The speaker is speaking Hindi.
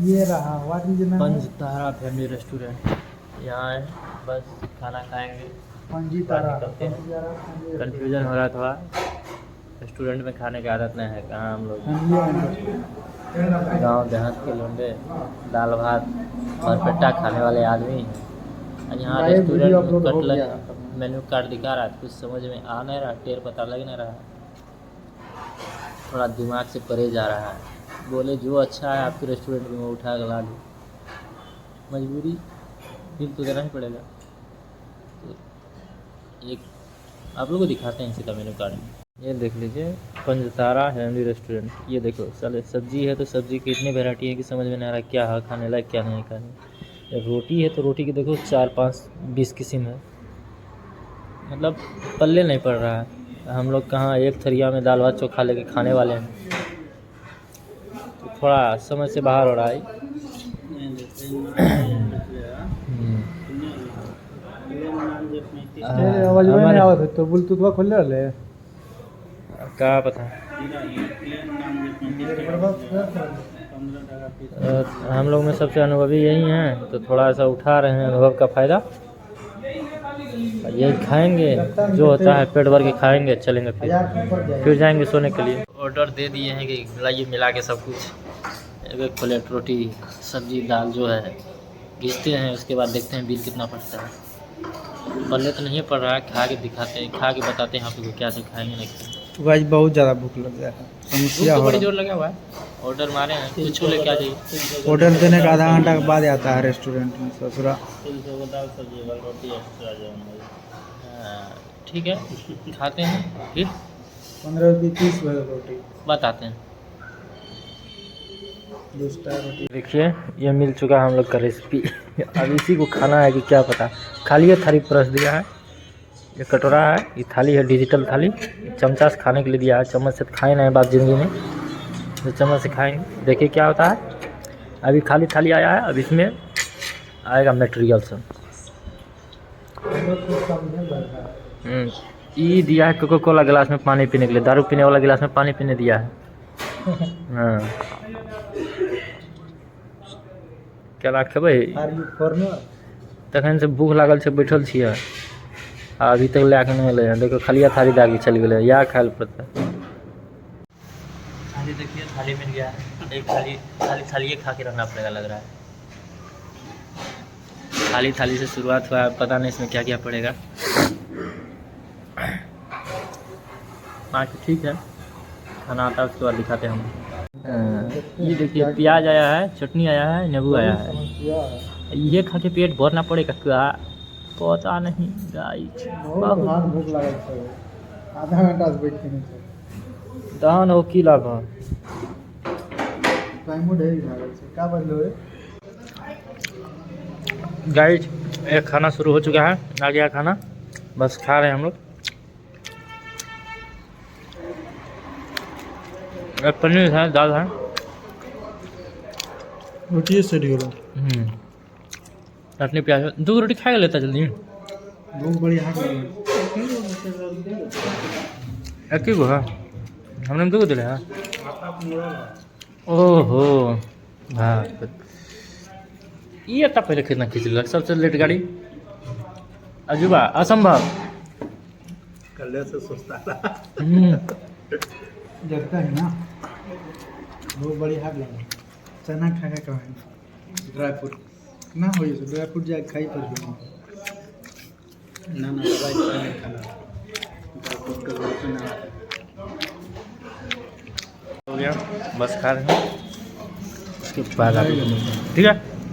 ये रहा पंचतारा फैमिली रेस्टोरेंट। यहाँ है, बस खाना खाएंगे। कन्फ्यूजन हो रहा था, रेस्टोरेंट में खाने की आदत नहीं है। कहाँ हम लोग गांव देहात के लोंडे दाल भात और पेटा खाने वाले आदमी हैं। यहाँ रेस्टोरेंट में कटलट मेन्यू कार्ड दिखा रहा है, कुछ समझ में आ नहीं रहा, टेर पता लग नहीं रहा है, थोड़ा दिमाग से परे जा रहा है। बोले जो अच्छा है आपके रेस्टोरेंट में वो उठा के ला लो, मजबूरी बिल तो देना ही पड़ेगा। तो एक आप लोगों को दिखाते हैं सीधा मेन्यू कार्ड में। ये देख लीजिए, पंचतारा फैमिली रेस्टोरेंट। ये देखो साले सब्जी है तो सब्जी की इतनी वैरायटी है कि समझ में नहीं आ रहा क्या है खाने लायक क्या नहीं खाने। रोटी है तो रोटी की देखो 4-5-20 किस्म है, मतलब पल्ले नहीं पड़ रहा है। हम लोग कहाँ एक थरिया में दाल भात चोखा लेके खाने वाले हैं, तो थोड़ा समझ से बाहर हो रहा है। तो ब्लूटूथ खोल रहे क्या पता। हम लोग में सबसे अनुभवी यही हैं, तो थोड़ा सा उठा रहे हैं अनुभव का फ़ायदा। ये खाएंगे जो होता है पेट भर के खाएंगे, चलेंगे फिर जाएंगे सोने के लिए। ऑर्डर दे दिए हैं कि लाइए मिला के सब कुछ, एक प्लेट रोटी सब्जी दाल जो है घिसते हैं, उसके बाद देखते हैं बिल कितना पड़ता है। पल्ले तो नहीं पड़ रहा है, खा के दिखाते हैं, खा के बताते हैं आप लोग क्या खाएंगे नहीं खाएंगे। गाइस बहुत ज़्यादा भूख लग गया है, समस्या तो बड़ी जोर लगा हुआ है। ऑर्डर मारे हैं, कुछ लेके आ जाइए। ऑर्डर देने का आधा घंटा के बाद आता है रेस्टोरेंट में ससुरा। ठीक है, खाते हैं फिर 15 रुपये 30 रोटी बताते हैं। 2 रोटी। देखिए ये मिल चुका है हम लोग का रेसिपी। अब इसी को खाना है कि क्या पता। खाली ये थाली परस दिया है, ये कटोरा है, ये थाली है डिजिटल थाली, चमचा से खाने के लिए दिया है। चम्मच से खाए नहीं बात ज़िंदगी में, तो चम्मच से खाएंगे, देखिए क्या होता है। अभी खाली थाली आया है, अब इसमें आएगा मटेरियल सब। ये दिया है कोका कोला गिलास में पानी पीने के लिए, दारू पीने वाला गिलास में पानी पीने दिया है। हाँ क्या लाख भाई, तखन से भूख लागल से बैठल छियै, अभी तक ला के नहीं ले। देखो खालिया थाली दागी चल गए, या खाए पड़ता है। थाली देखिए, थाली मिल गया, एक थाली खा के रहना पड़ेगा लग रहा है। थाली से शुरुआत हुआ है, पता नहीं इसमें क्या क्या पड़ेगा। बाकी ठीक है, खाना आता है उसके बाद दिखाते हैं हम। ये देखिए प्याज आया है, चटनी आया है, नींबू आया है। ये खा के पेट भरना पड़ेगा क्या पता नहीं गाइस। बहुत भूख लगा है, आधा घंटा से बैठ के नहीं दान हो की लाभ है। टाइम ढेर लागल छै, का बदलो है गाइस। एक खाना शुरू हो चुका है, आ गया खाना, बस खा रहे हैं हम लोग। एक पनीर है, दाल है, रोटी से गेलो। चटनी प्याज, 2 रोटी खा लेता जल्दी। भूख बड़ी हाथ लगी। एक ही गो है, हमने 2 दिले हैं। ओहो हाँ, ये पहले कितना खींच लग, सबसे लेट गाड़ी अजूबा असंभव। कल से सोचता था जगता है ना, बहुत बड़ी हाथ लगी। चना खा के कहाँ ड्राई फ्रूट ना हो, ड्राई फ्रूट जाए खाई पर ना दवाई खाना ड्राई फ्रूट का हो गया, बस खा रहे हैं, उसके बाद आप ठीक है।